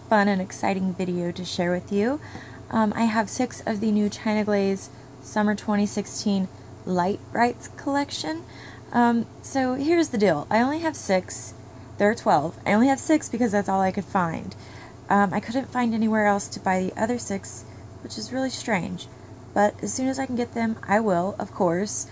fun and exciting video to share with you. I have 6 of the new China Glaze Summer 2016 LITE BRITES collection. So here's the deal. I only have 6. There are 12. I only have 6 because that's all I could find. I couldn't find anywhere else to buy the other 6, which is really strange. But as soon as I can get them, I will, of course.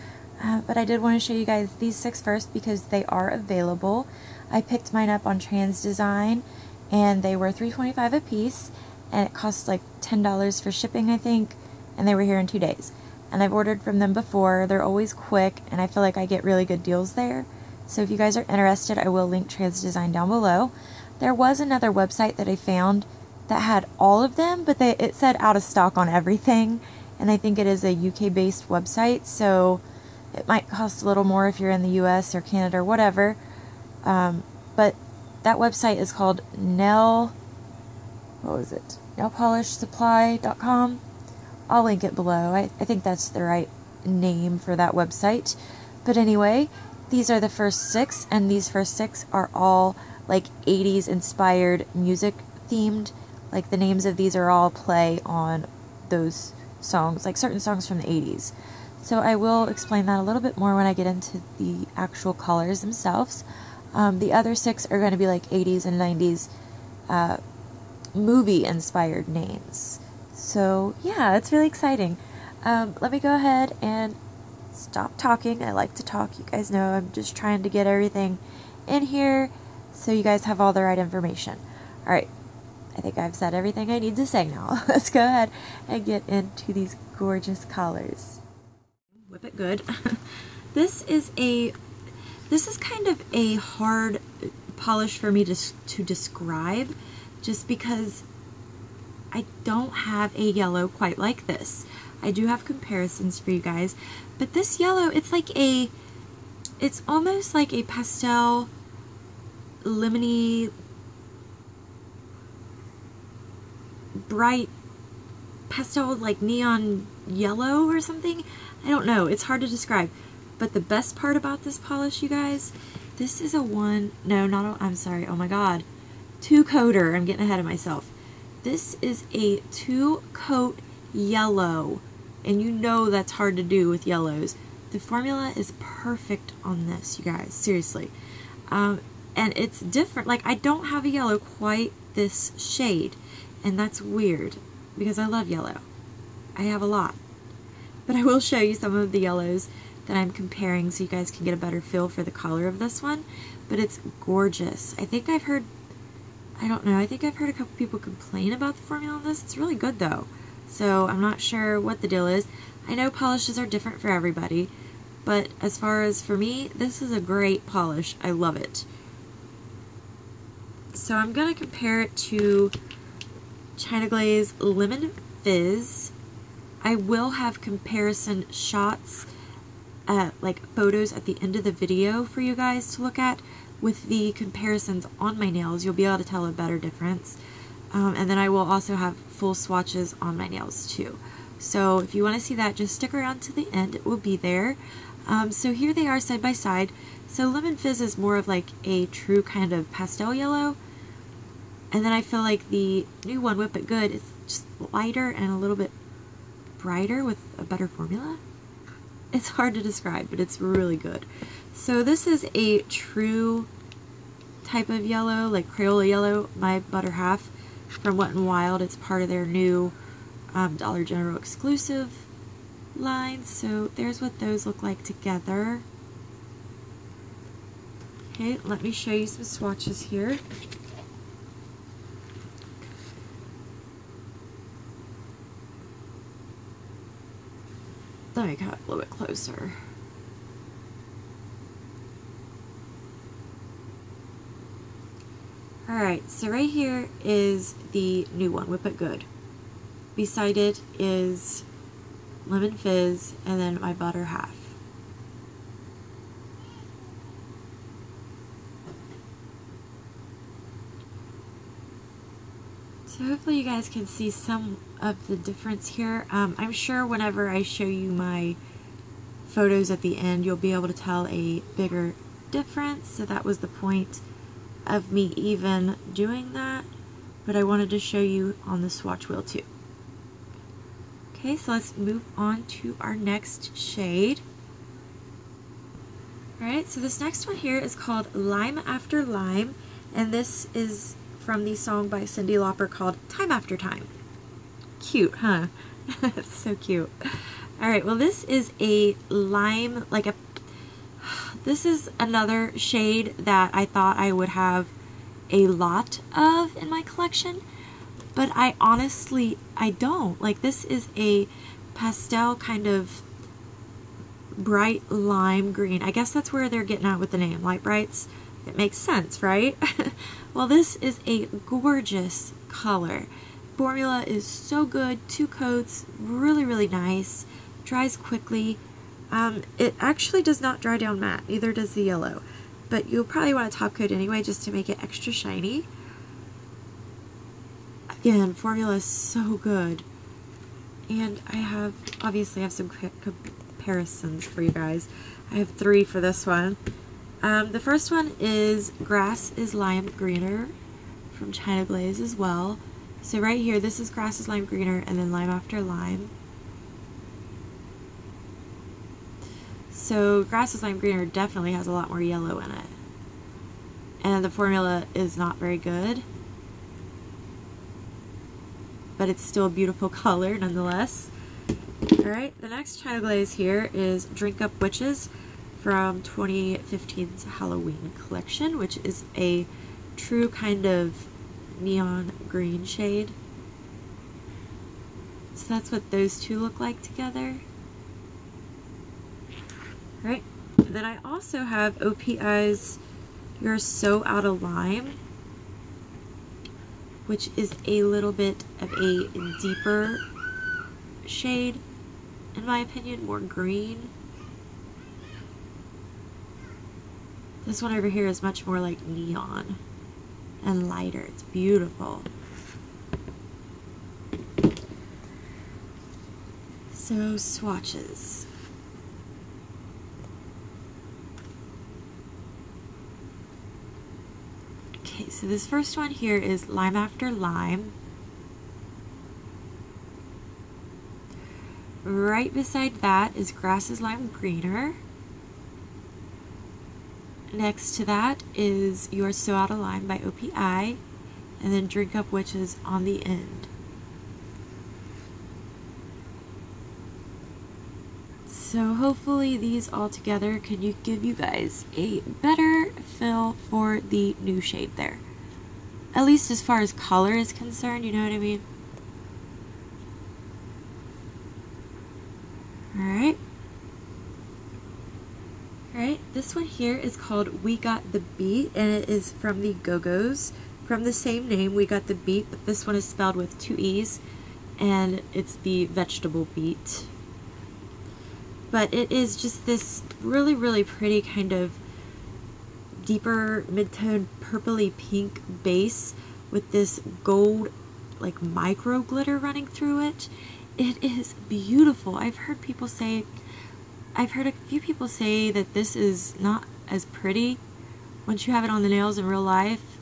But I did want to show you guys these 6 first because they are available. I picked mine up on Trans Design, and they were $3.25 a piece, and it cost like $10 for shipping, I think, and they were here in 2 days. And I've ordered from them before. They're always quick, and I feel like I get really good deals there. So if you guys are interested, I will link Trans Design down below. There was another website that I found that had all of them, but it said out of stock on everything, and I think it is a UK-based website, so it might cost a little more if you're in the US or Canada or whatever. But that website is called nailpolishsupply.com. I'll link it below. I think that's the right name for that website. But anyway, these are the first 6, and these first 6 are all like 80s inspired music themed. Like the names of these are all play on those songs, like certain songs from the 80s. So I will explain that a little bit more when I get into the actual colors themselves. The other 6 are going to be like 80s and 90s movie-inspired names. So yeah, it's really exciting. Let me go ahead and stop talking. I like to talk. You guys know I'm just trying to get everything in here so you guys have all the right information. Alright, I think I've said everything I need to say now. Let's go ahead and get into these gorgeous colors. Whip it good. This is kind of a hard polish for me to describe, just because I don't have a yellow quite like this. I do have comparisons for you guys, but this yellow, it's almost like a pastel, lemony, bright pastel, like neon yellow or something. I don't know, it's hard to describe. But the best part about this polish, you guys, this is a I'm sorry, oh my god, 2-coater. I'm getting ahead of myself. This is a 2-coat yellow, and you know that's hard to do with yellows. The formula is perfect on this, you guys, seriously. And it's different. Like, I don't have a yellow quite this shade, and that's weird because I love yellow. I have a lot. But I will show you some of the yellows that I'm comparing so you guys can get a better feel for the color of this one. But it's gorgeous. I think I've heard a couple people complain about the formula on this. It's really good though. So I'm not sure what the deal is. I know polishes are different for everybody, but as far as for me, this is a great polish. I love it. So I'm going to compare it to China Glaze Lemon Fizz. I will have comparison shots, like photos at the end of the video for you guys to look at with the comparisons on my nails. You'll be able to tell a better difference. And then I will also have full swatches on my nails too. So if you want to see that, just stick around to the end. It will be there. So here they are side by side. So Lemon Fizz is more of like a true kind of pastel yellow. And then I feel like the new one, Whip It Good, is just lighter and a little bit brighter with a better formula. It's hard to describe, but it's really good. So this is a true type of yellow, like Crayola yellow, my butter half from Wet n Wild. It's part of their new Dollar General exclusive line. So there's what those look like together. Okay, let me show you some swatches here. Let me come up a little bit closer. Alright, so right here is the new one, Whip It Good. Beside it is Lemon Fizz, and then my butter half. So hopefully you guys can see some of the difference here. I'm sure whenever I show you my photos at the end, you'll be able to tell a bigger difference. So that was the point of me even doing that. but I wanted to show you on the swatch wheel too. Okay, so let's move on to our next shade. Alright, so this next one here is called Lime After Lime, and this is from the song by Cyndi Lauper called Time After Time. Cute, huh? So cute. Alright, well this is a lime, this is another shade that I thought I would have a lot of in my collection, but I don't. Like, this is a pastel kind of bright lime green. I guess that's where they're getting at with the name, Light Brites. It makes sense, right? Well, this is a gorgeous color. Formula is so good. 2 coats, really, really nice. Dries quickly. It actually does not dry down matte, neither does the yellow. But you'll probably want a top coat anyway just to make it extra shiny. Again, formula is so good. And obviously I have some comparisons for you guys. I have 3 for this one. The first one is Grass is Lime Greener from China Glaze as well. So right here, this is Grass is Lime Greener and then Lime After Lime. So Grass is Lime Greener definitely has a lot more yellow in it. And the formula is not very good, but it's still a beautiful color nonetheless. Alright, the next China Glaze here is Drink Up Witches from 2015's Halloween collection, which is a true kind of neon green shade. So that's what those two look like together. Alright, then I also have OPI's You're So Out of Lime, which is a little bit of a deeper shade, in my opinion, more green. This one over here is much more like neon and lighter. It's beautiful. So, swatches. Okay, so this first one here is Lime After Lime. Right beside that is Grass is Lime Greener. Next to that is You Are So Out of Lime by OPI, and then Drink Up Witches on the end. So hopefully these all together can give you guys a better feel for the new shade there. At least as far as color is concerned, you know what I mean? Alright. Alright, this one here is called We Got The Beet, and it is from the Go-Go's. From the same name, We Got The Beet, but this one is spelled with 2 E's, and it's the vegetable beet. But it is just this really, really pretty kind of deeper mid-tone purpley pink base with this gold like micro glitter running through it. It is beautiful. I've heard a few people say that this is not as pretty once you have it on the nails in real life,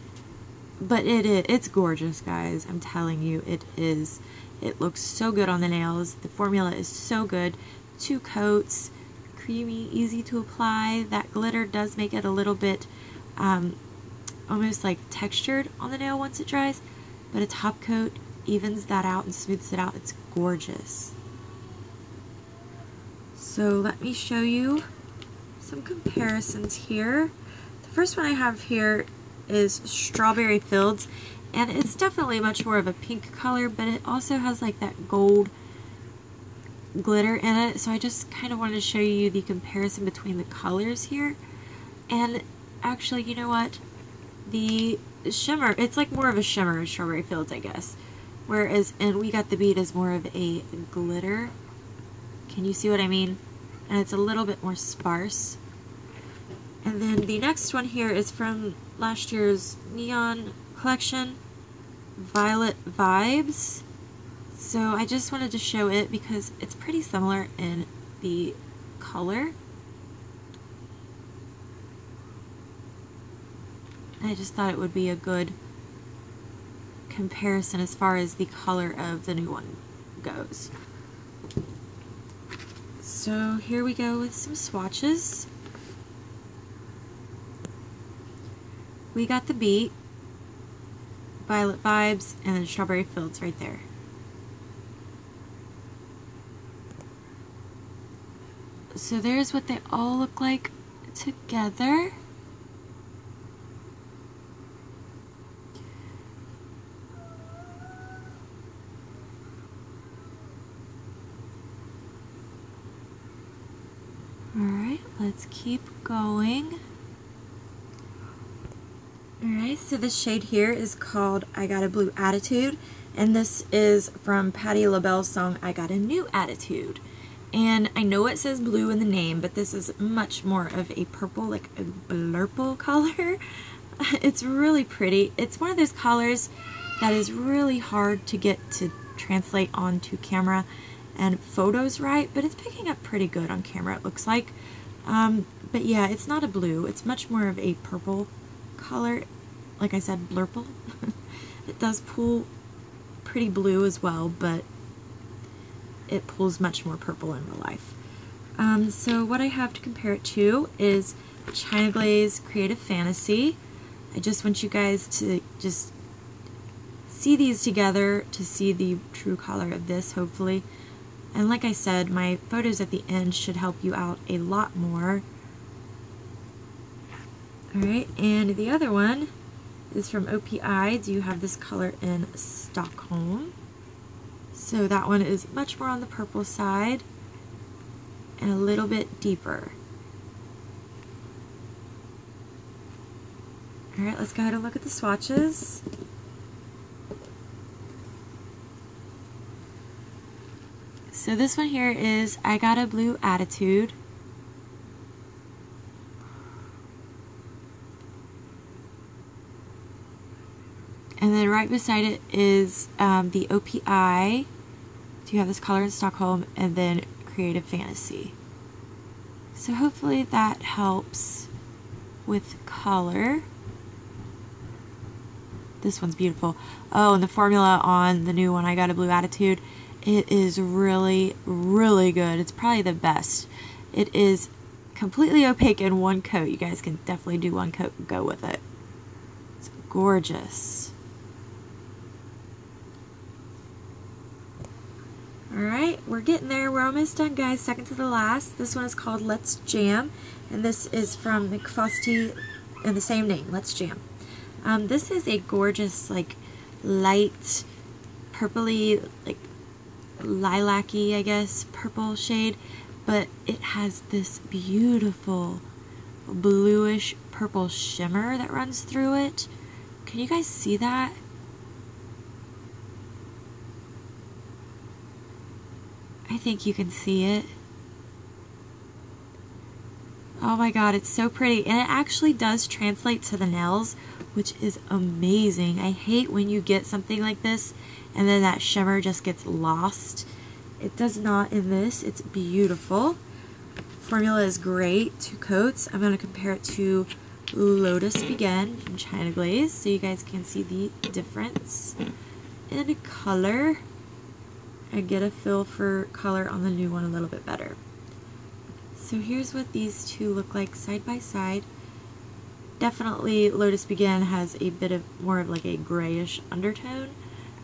but it's gorgeous, guys. I'm telling you, it is. It looks so good on the nails. The formula is so good. 2 coats, creamy, easy to apply. That glitter does make it a little bit almost like textured on the nail once it dries, but a top coat evens that out and smooths it out. It's gorgeous. So let me show you some comparisons here. The first one I have here is Strawberry Fields, and it's definitely much more of a pink color, but it also has like that gold glitter in it, so I just kind of wanted to show you the comparison between the colors here. And actually, you know what, the shimmer, it's like more of a shimmer in Strawberry Fields, I guess, whereas in We Got The Beet is more of a glitter. Can you see what I mean? And it's a little bit more sparse. And then the next one here is from last year's Neon collection, Violet Vibes. So I just wanted to show it because it's pretty similar in the color. I just thought it would be a good comparison as far as the color of the new one goes. So here we go with some swatches. We got the Beet, Violet Vibes, and then Strawberry Fields right there. So there's what they all look like together. Alright, let's keep going. Alright, so this shade here is called I Got a Blue Attitude, and this is from Patti LaBelle's song I Got a New Attitude. And I know it says blue in the name, but this is much more of a purple, like a blurple color. It's really pretty. It's one of those colors that is really hard to get to translate onto camera and photos right, but it's picking up pretty good on camera, it looks like. But yeah, it's not a blue. It's much more of a purple color. Like I said, blurple. It does pull pretty blue as well, but it pulls much more purple in real life. So what I have to compare it to is China Glaze Creative Fantasy. I just want you guys to just see these together to see the true color of this, hopefully. And like I said, my photos at the end should help you out a lot more. Alright, and the other one is from OPI. Do you have this color in Stock-HOLME? So that one is much more on the purple side and a little bit deeper. Alright, let's go ahead and look at the swatches. So this one here is I Got a Blue Attitude. And then right beside it is the OPI. Do you have this color in Stock-HOLME? And then Creative Fantasy. So hopefully that helps with color. This one's beautiful. Oh, and the formula on the new one, I Got a Blue Attitude, it is really, really good. It's probably the best. It is completely opaque in one coat. You guys can definitely do one coat and go with it. It's gorgeous. Alright, we're getting there. We're almost done, guys. Second to the last. This one is called Let's Jam, and this is from FIZZ in the same name, Let's Jam. This is a gorgeous, like, light, purpley, like, lilac-y, I guess, purple shade, but it has this beautiful bluish purple shimmer that runs through it. Can you guys see that? I think you can see it. Oh my god, it's so pretty. And it actually does translate to the nails, which is amazing. I hate when you get something like this and then that shimmer just gets lost. It does not in this. It's beautiful. Formula is great. 2 coats. I'm going to compare it to Lotus Begin from China Glaze so you guys can see the difference in color and get a feel for color on the new one a little bit better. So here's what these two look like side by side. Definitely Lotus Begin has a bit of more of like a grayish undertone.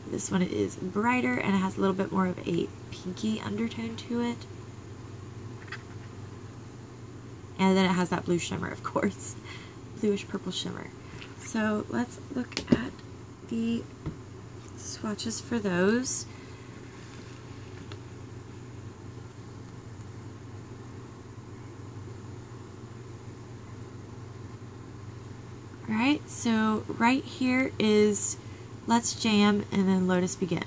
This one is brighter and it has a little bit more of a pinky undertone to it. And then it has that blue shimmer, of course. Bluish purple shimmer. So let's look at the swatches for those. Alright, so right here is Let's Jam and then Lotus Begin.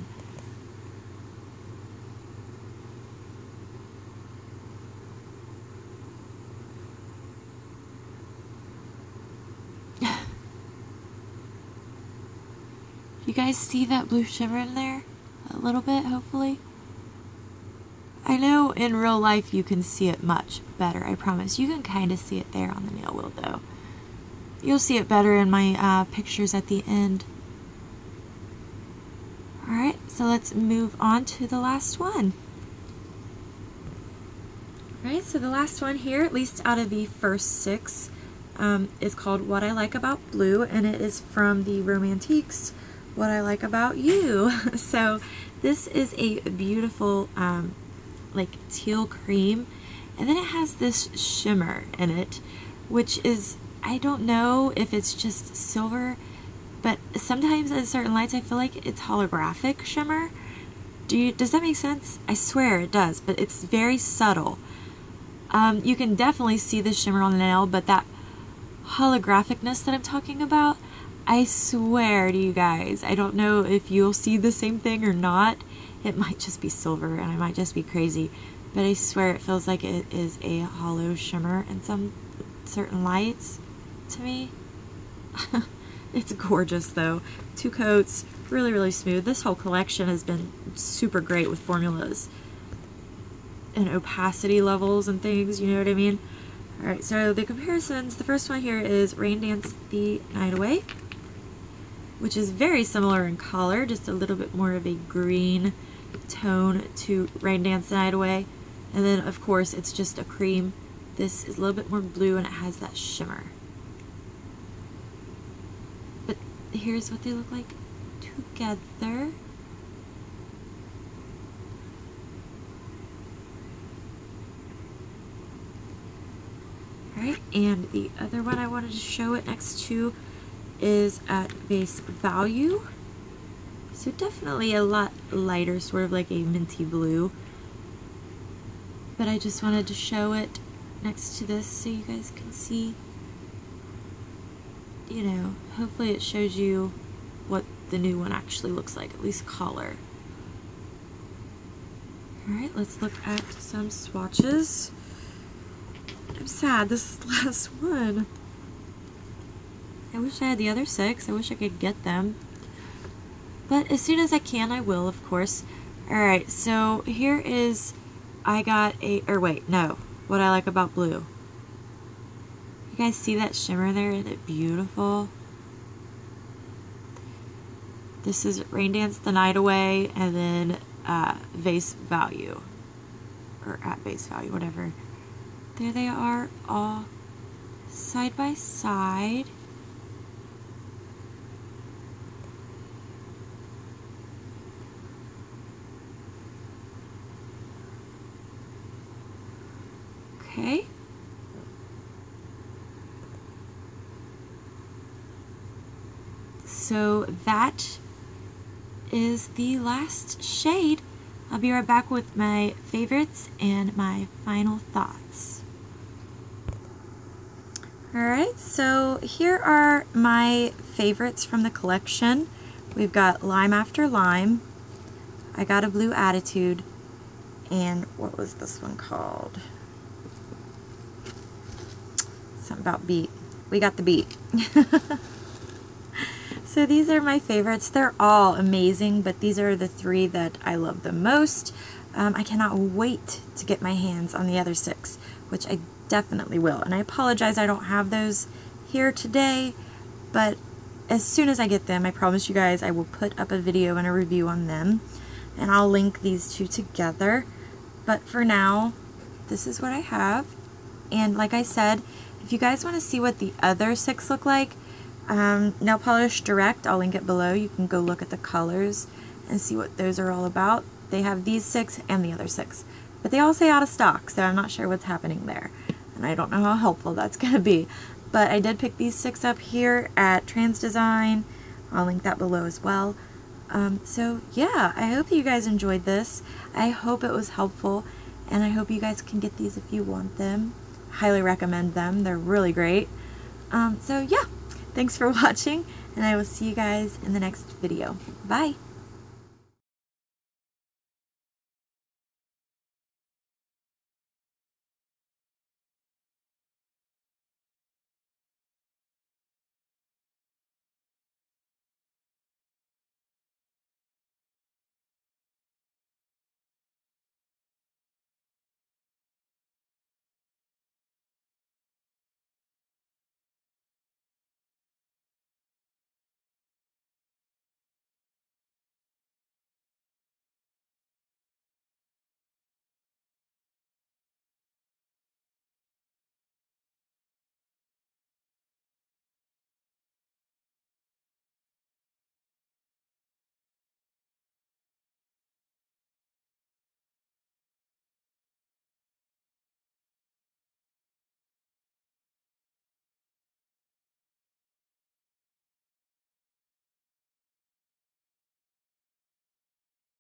You guys see that blue shimmer in there? A little bit, hopefully. I know in real life you can see it much better, I promise. You can kind of see it there on the nail wheel though. You'll see it better in my pictures at the end. so let's move on to the last one. Alright, so the last one here, at least out of the first 6, is called What I Like About Blue, and it is from the Romantiques What I Like About You. So this is a beautiful like teal cream, and then it has this shimmer in it, which is, I don't know if it's just silver, but sometimes at certain lights I feel like it's holographic shimmer. Does that make sense? I swear it does, but it's very subtle. You can definitely see the shimmer on the nail, but that holographicness that I'm talking about, I swear to you guys, I don't know if you'll see the same thing or not. It might just be silver and I might just be crazy, but I swear it feels like it is a hollow shimmer in some certain lights to me. It's gorgeous though. 2 coats, really, really smooth. This whole collection has been super great with formulas and opacity levels and things, you know what I mean? Alright, so the comparisons, the first one here is Rain Dance the Night Away, which is very similar in color, just a little bit more of a green tone to Rain Dance the Night Away. And then of course it's just a cream. This is a little bit more blue and it has that shimmer. But here's what they look like together. Alright, and the other one I wanted to show it next to is at Base Value. So definitely a lot lighter, sort of like a minty blue. But I just wanted to show it next to this so you guys can see. You know, hopefully it shows you what the new one actually looks like, at least color. Alright, let's look at some swatches. I'm sad this is the last one. I wish I had the other 6. I wish I could get them. But as soon as I can, I will, of course. Alright, so here is, I got a, or wait, no. What I Like About Blue. You guys see that shimmer there? Isn't it beautiful? This is Rain Dance the Night Away, and then Base Value. Or at Base Value, whatever. There they are, all side by side. Okay. So that is the last shade. I'll be right back with my favorites and my final thoughts. Alright, so here are my favorites from the collection. We've got Lime After Lime, I Got a Blue Attitude, and what was this one called? Something about beet. We Got the Beet. So these are my favorites. They're all amazing, but these are the 3 that I love the most. I cannot wait to get my hands on the other 6, which I definitely will. And I apologize I don't have those here today, but as soon as I get them, I promise you guys I will put up a video and a review on them. And I'll link these 2 together. But for now, this is what I have. And like I said, if you guys want to see what the other 6 look like, Nail Polish Direct, I'll link it below. You can go look at the colors and see what those are all about. They have these 6 and the other 6. But they all say out of stock, so I'm not sure what's happening there. And I don't know how helpful that's going to be. But I did pick these 6 up here at Trans Design. I'll link that below as well. So yeah, I hope you guys enjoyed this. I hope it was helpful. And I hope you guys can get these if you want them. Highly recommend them. They're really great. So yeah, thanks for watching. And I will see you guys in the next video. Bye!